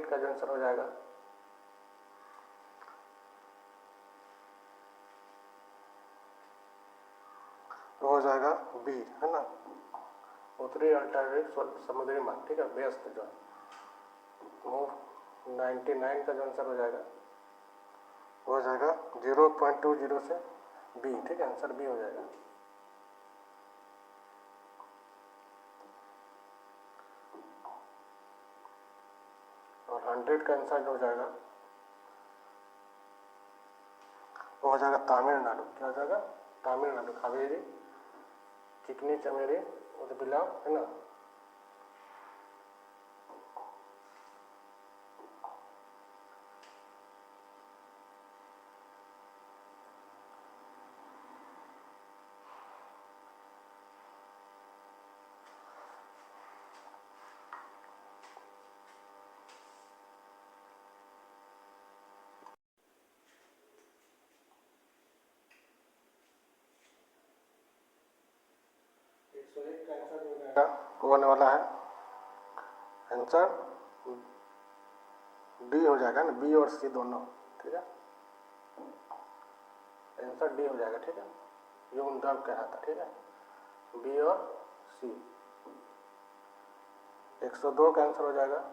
S1: का जो आंसर हो जाएगा वो हो जाएगा बी, है ना, उत्तरी अल्टार्कटिक समुद्री मार्ग, ठीक है, व्यस्त जो वो 99 का जो आंसर हो जाएगा वो हो जाएगा 0.20 से बी, ठीक है, आंसर बी हो जाएगा। और 100 का आंसर जो हो जाएगा वो हो जाएगा तमिलनाडु। क्या हो जाएगा? तमिलनाडु, कावेरी, चिकनी चमेली, उदबिला, है ना। होने वाला है आंसर डी हो जाएगा ना, बी और सी दोनों, ठीक है, आंसर डी हो जाएगा, ठीक है, युग्म द्रव्य कहलाता, ठीक है, बी और सी। 102 का आंसर हो जाएगा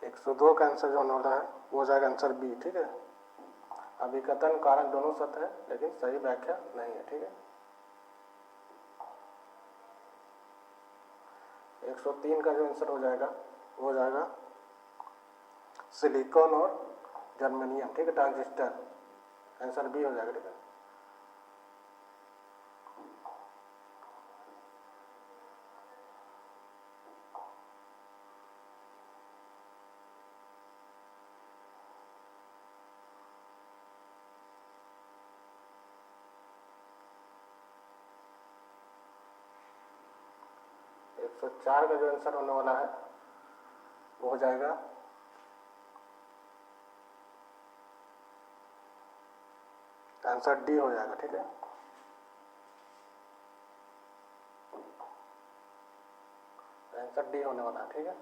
S1: 102 का आंसर जो होने वाला है वो हो जाएगा आंसर बी, ठीक है। अभिकथन कारक दोनों सत्य है लेकिन सही व्याख्या नहीं है, ठीक है। 103 का जो आंसर हो जाएगा वो हो जाएगा सिलिकॉन और जर्मेनियम, ठीक है, ट्रांजिस्टर, आंसर बी हो जाएगा, ठीक है। 104 का जो आंसर होने वाला है वो हो जाएगा आंसर डी हो जाएगा, ठीक है। आंसर डी होने वाला है, ठीक है।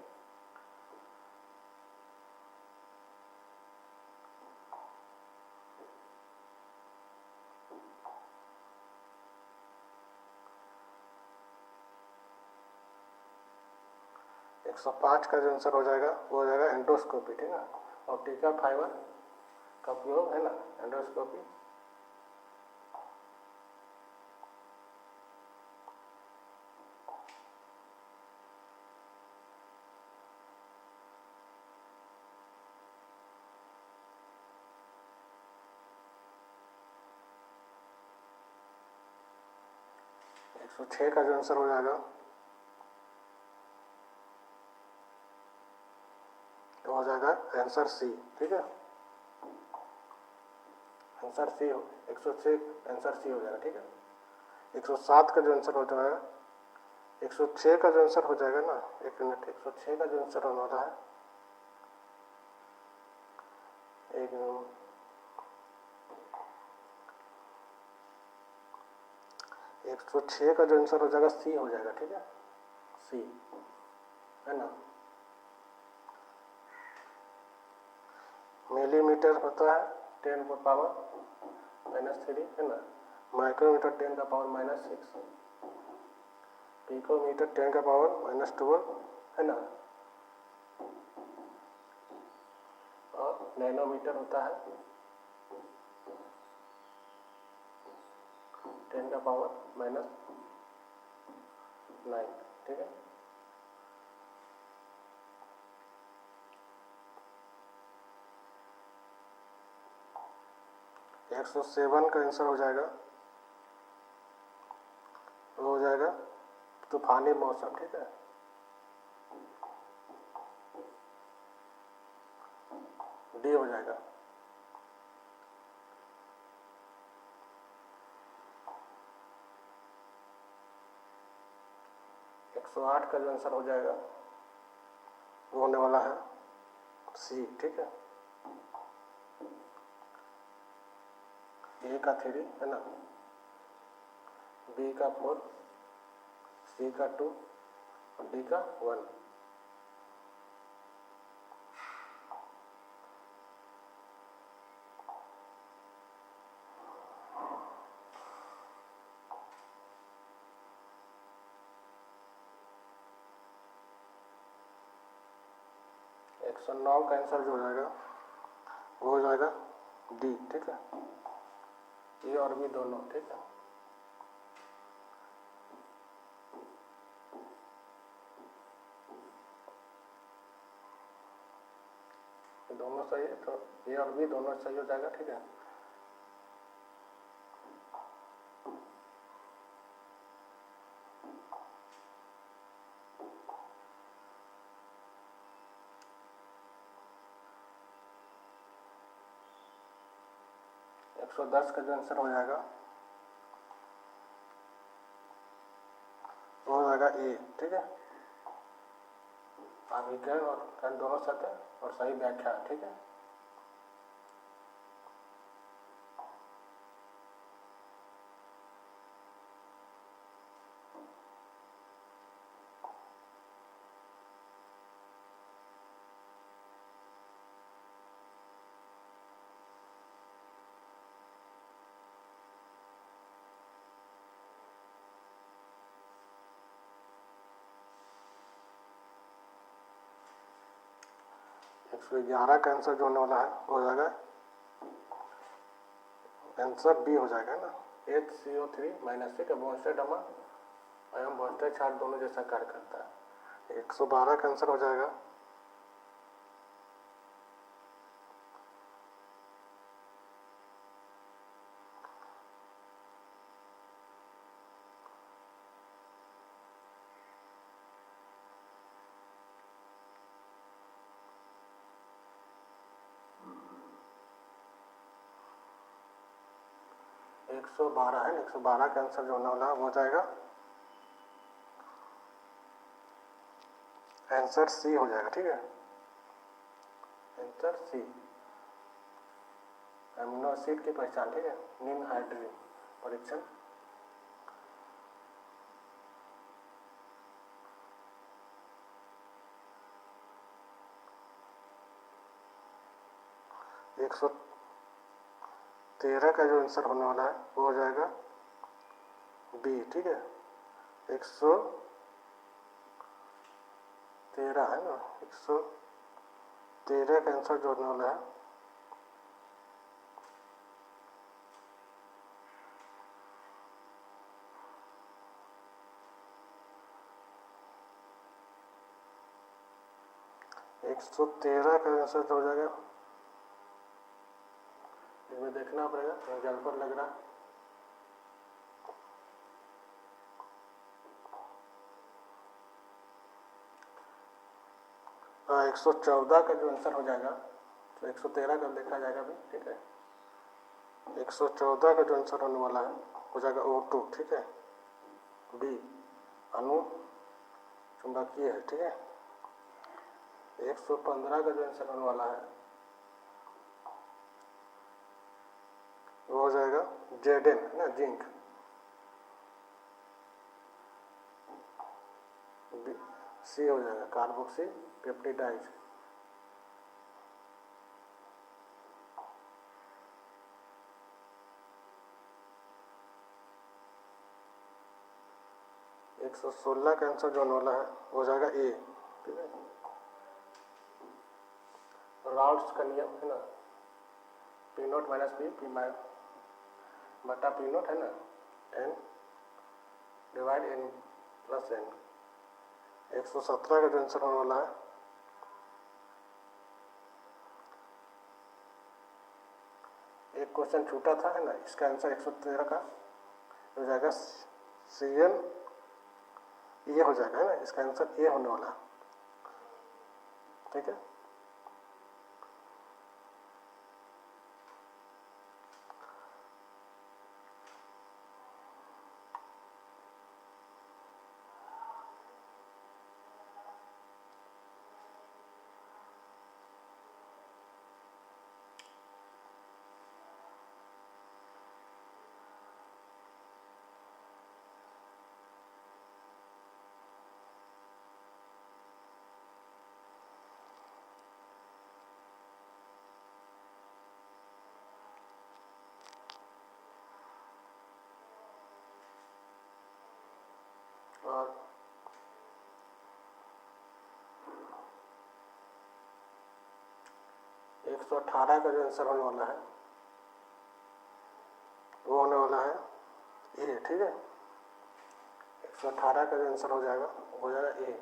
S1: एक 105 का जो आंसर हो जाएगा वो हो जाएगा एंडोस्कोपी, ठीक है। ऑप्टिकल फाइबर का उपयोग है ना, एंडोस्कोपी। एक 106 का जो आंसर हो जाएगा तो हो जाएगा आंसर सी, ठीक है। आंसर सी हो, 106 आंसर सी हो जाएगा, ठीक है। 107 का जो आंसर हो जाएगा, 106 का जो आंसर हो जाएगा ना, एक मिनट, 106 का जो आंसर होने वाला है, एक मिनट, 106 का जो आंसर हो जाएगा सी हो जाएगा, ठीक है, सी, है ना। मिलीमीटर होता है 10 का पावर -3, है ना। माइक्रोमीटर 10 का पावर -6, पिकोमीटर 10 का पावर -12, है ना। और नैनोमीटर होता है 10 का पावर -9, ठीक है। एक 107 का आंसर हो जाएगा वो हो जाएगा तूफानी मौसम, ठीक है, डी हो जाएगा। 108 का जो आंसर हो जाएगा वो होने वाला है सी, ठीक है। ए का 3, है ना, बी का 4, सी का 2 और डी का 1। एक 109 का आंसर जो हो जाएगा वो हो जाएगा डी, ठीक है, ए और बी दोनों, ठीक है। दोनों सही है तो ए और बी दोनों सही हो जाएगा, ठीक है। एक 110 का जो आंसर हो जाएगा वो हो जाएगा ए, ठीक है। अभिकरण और कर्ण दोनों सत्य और सही व्याख्या, ठीक है। 111 का आंसर जो होने वाला है वो हो जाएगा आंसर बी हो जाएगा ना। HCO3 -C का बॉन्स्टेड एवं बॉन्स्टेड चार्ट दोनों जैसा कार्य करता है। 112 का आंसर हो जाएगा एक सौ 112 है, 112 का आंसर जो होने वाला है वो हो जाएगा आंसर सी हो जाएगा। ठीक है, आंसर सी अमीनो एसिड की पहचान। ठीक है, निम्न हाइड्रोजन परीक्षण। एक सौ 13 का जो आंसर होने वाला है वो हो जाएगा बी। ठीक है, 113 है ना, 113 का आंसर जो होने वाला है एक सौ 13 का आंसर जो हो जाएगा, इसमें देखना पड़ेगा, जल पर लग रहा। 114 का जो आंसर हो जाएगा, तो 113 का देखा जाएगा भी। ठीक है, 114 का जो आंसर होने वाला है हो जाएगा O2। ठीक है, बी अणु चुंबकीय है। ठीक है, 115 का जो आंसर होने वाला है वो हो जाएगा Zn है ना, जिंक। सी हो जाएगा कार्बोक्सी पेप्टिडाइज। एक 116 का आंसर जो होने वाला है हो जाएगा ए। ठीक है, राउल्ट्स का नियम है ना, P नॉट माइनस पी बटा P नॉट है ना, n divide n plus n। 117 का जो आंसर होने वाला है एक क्वेश्चन छूटा था है ना, इसका आंसर 113 का हो जाएगा CN, ये हो जाएगा है ना, इसका आंसर ए होने वाला है। ठीक है, और 118 का जो आंसर होने वाला है वो होने वाला है ए। ठीक है, 118 का जो आंसर हो जाएगा वो हो जाएगा ए।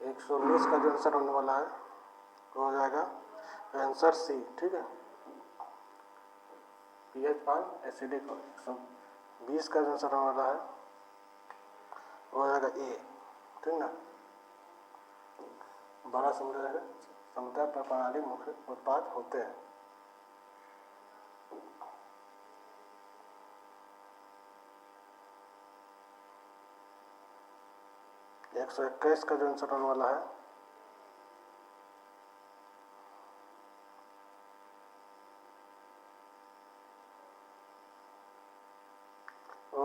S1: एक 119 का जो आंसर होने वाला है वो हो जाएगा आंसर सी। ठीक है, pH मान एसिडिक। 120 का जो आंसर होने वाला है वो हो जाएगा ए। ठीक ना, बड़ा समुदाय पर प्रणाली मुख्य उत्पाद होते हैं। 121 का जो आंसर होने वाला है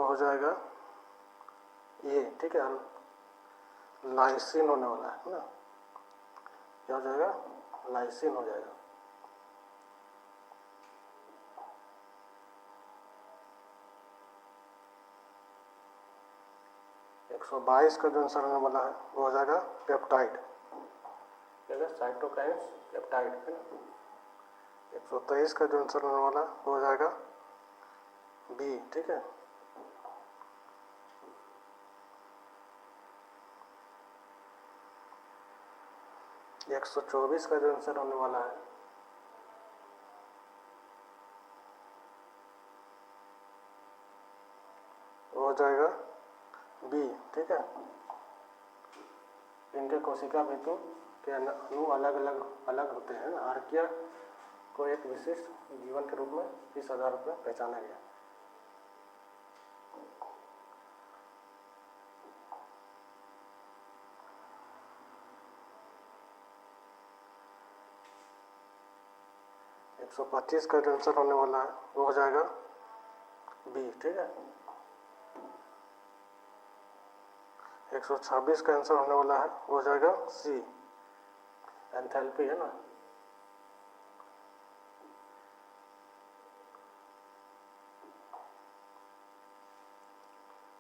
S1: हो जाएगा ये, ठीक है, लाइसिन होने वाला है ना, क्या हो जाएगा, लाइसिन हो जाएगा। एक 122 का जो आंसर होने वाला है वो हो जाएगा पेप्टाइड, साइटोकाइन्स पेप्टाइड है ना। 123 का जो आंसर होने वाला है वो हो जाएगा बी, ठीक है। एक 124 का जो आंसर होने वाला है वो हो जाएगा बी, ठीक है। इनके कोशिका भित्ति के अणु अलग होते हैं ना। आर्किया को एक विशिष्ट जीवन के रूप में इस आधार पर पहचाना गया। एक 125 का जो आंसर होने वाला है वो हो जाएगा बी, ठीक है। 126 का आंसर होने वाला है वो हो जाएगा सी, एंथैल्पी है ना।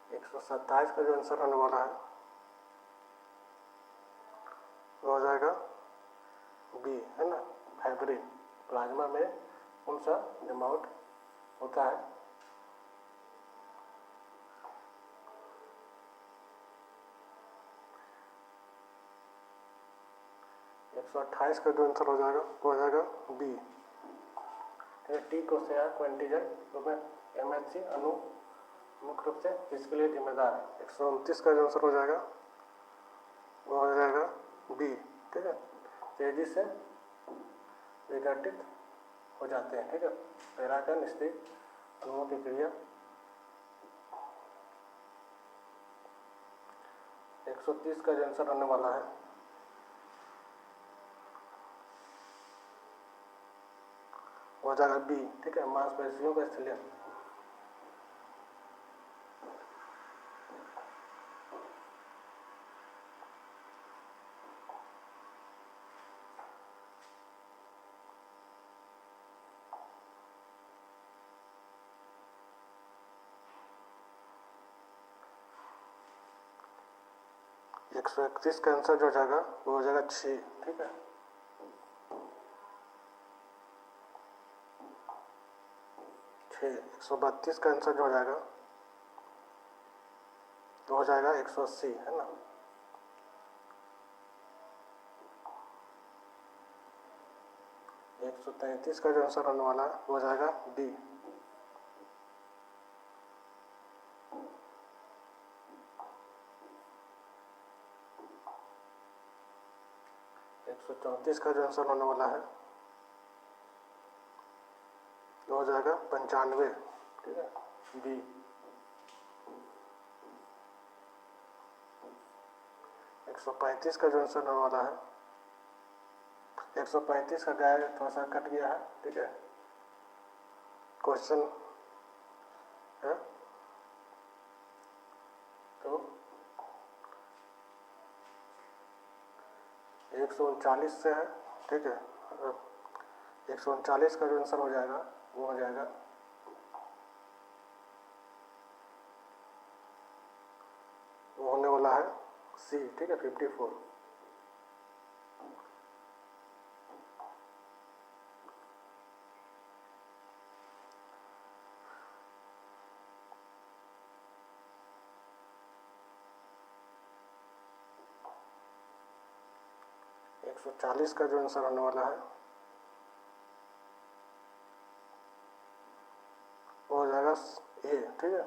S1: एक 127 का जो आंसर होने वाला है वो हो जाएगा बी, है ना, फाइब्रिन। प्लाज्मा में कौन सा जमावट होता है, 128 का जो आंसर हो जाएगा वो हो जाएगा बी, ठीक है। टी कोशिका को एंटीजन रूप में एमएचसी अणु मुख्य रूप से इसके लिए जिम्मेदार है। 129 का जो आंसर हो जाएगा वो हो जाएगा बी, ठीक है। तेजी से विघटित हो जाते हैं, ठीक है। पैराकन स्थित अणुओं की क्रिया। 130 का जो आंसर होने वाला है हो जाएगा बी, ठीक है, मांसपेशियों का स्थलन। एक 131 का आंसर जो हो जाएगा वो हो जाएगा 6, ठीक है। 132 का आंसर जो हो जाएगा तो हो जाएगा 180, है ना। 133 का जो आंसर होने वाला है वो हो जाएगा डी। 134 का जो आंसर होने वाला है वो हो जाएगा 95, ठीक है, बी। 135 का जो आंसर होने वाला है, 135 का क्या है, थोड़ा सा कट गया है, ठीक है। क्वेश्चन है तो 139 से है, ठीक है। 139 का जो आंसर हो जाएगा वो हो जाएगा वो होने वाला है सी, ठीक है, 54। एक 140 का जो आंसर होने वाला है वो हो जाएगा ए, ठीक है।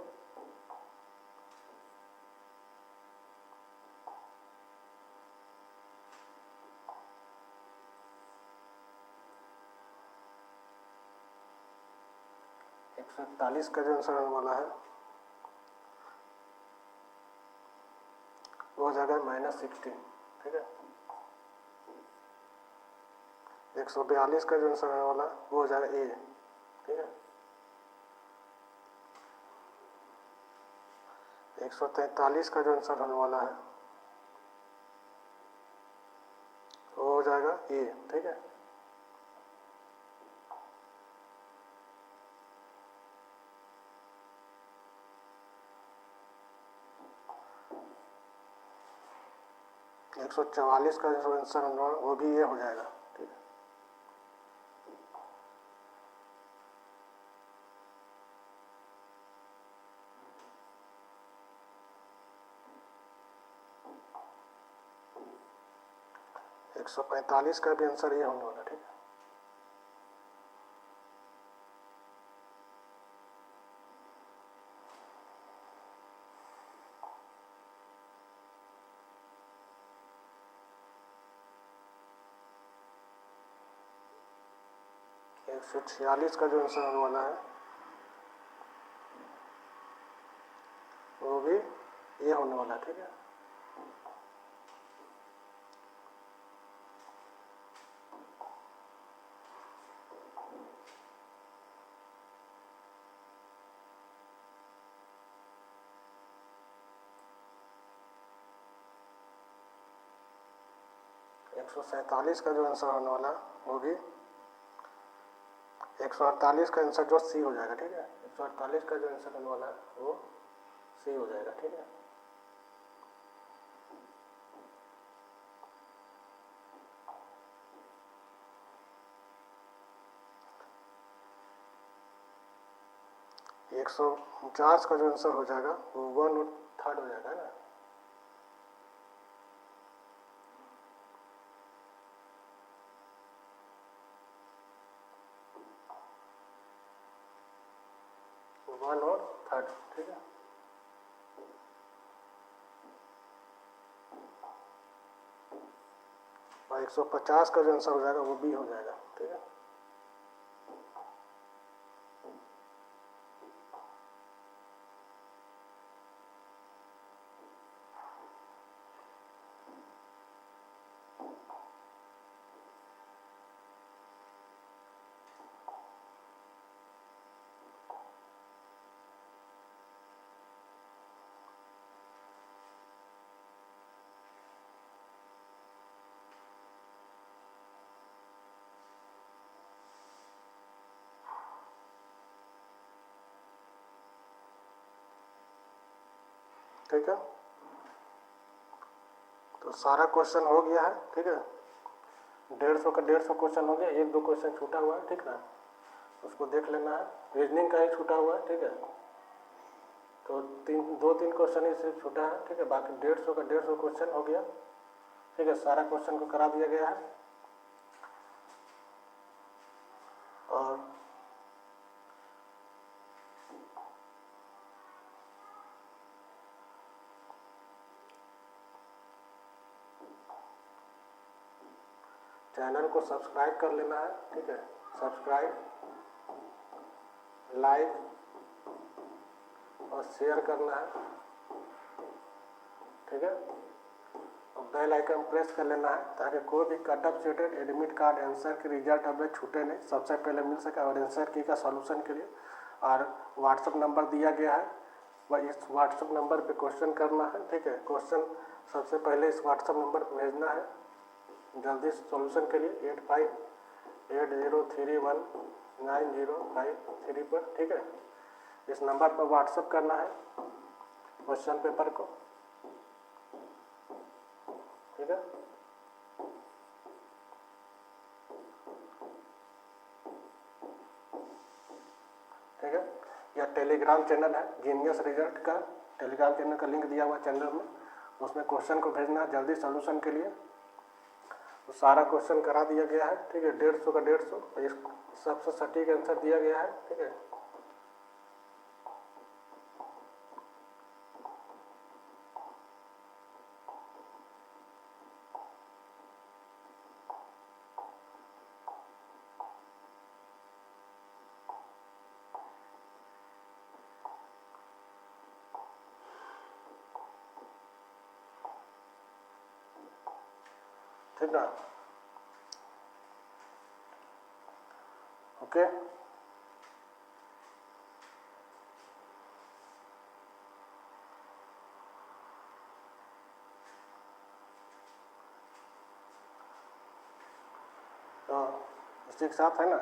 S1: एक 141 का जो आंसर होने वाला है वो हो जाएगा -16, ठीक है। 142 का जो आंसर होने वाला है वो हो जाएगा ए, ठीक है। 143 का जो आंसर होने वाला है वो हो जाएगा ए। ठीक है, एक 144 का जो आंसर होने वाला वो भी ये हो जाएगा। ठीक है, एक 145 का भी आंसर ये होने वाला। ठीक है, एक 146 का जो आंसर होने वाला है वो भी ये होने वाला। ठीक है, एक 147 का जो आंसर होने वाला वो भी 148 का आंसर जो सी हो जाएगा। ठीक है, 148 का जो आंसर होने वाला है वो सी हो जाएगा। ठीक है, एक 149 का जो आंसर हो जाएगा वो 1 और 3 हो जाएगा ना। वन और 3। ठीक है, और 150 का जो आंसर हो जाएगा वो बी हो जाएगा। ठीक है, ठीक है, तो सारा क्वेश्चन हो गया है। ठीक है, 150 का 150 क्वेश्चन हो गया, 1-2 क्वेश्चन छूटा हुआ है। ठीक है, उसको देख लेना है। रीजनिंग का ही छूटा हुआ है। ठीक है, तो 2-3 क्वेश्चन ही सिर्फ छूटा है। ठीक है, बाकी 150 का 150 क्वेश्चन हो गया। ठीक है, सारा क्वेश्चन को करा दिया गया है। और चैनल को सब्सक्राइब कर लेना है। ठीक है, सब्सक्राइब, लाइक और शेयर करना है। ठीक है, और बेल आइकन प्रेस कर लेना है ताकि कोई भी cut off seated admit card answer के रिजल्ट अपडेट छूटे नहीं, सबसे पहले मिल सके। और आंसर की का सॉल्यूशन के लिए और व्हाट्सएप नंबर दिया गया है, वह इस व्हाट्सएप नंबर पे क्वेश्चन करना है। ठीक है, क्वेश्चन सबसे पहले इस व्हाट्सएप नंबर पर भेजना है जल्दी सॉल्यूशन के लिए 8580319053 पर। ठीक है, इस नंबर पर व्हाट्सएप करना है क्वेश्चन पेपर को। ठीक है, ठीक है, यह टेलीग्राम चैनल है जीनियस रिजल्ट का। टेलीग्राम चैनल का लिंक दिया हुआ चैनल में, उसमें क्वेश्चन को भेजना है जल्दी सॉल्यूशन के लिए। तो सारा क्वेश्चन करा दिया गया है। ठीक है, 150 का 150, इस सबसे सटीक आंसर दिया गया है। ठीक है, ठीक ना। ओके, ठीक साथ है ना।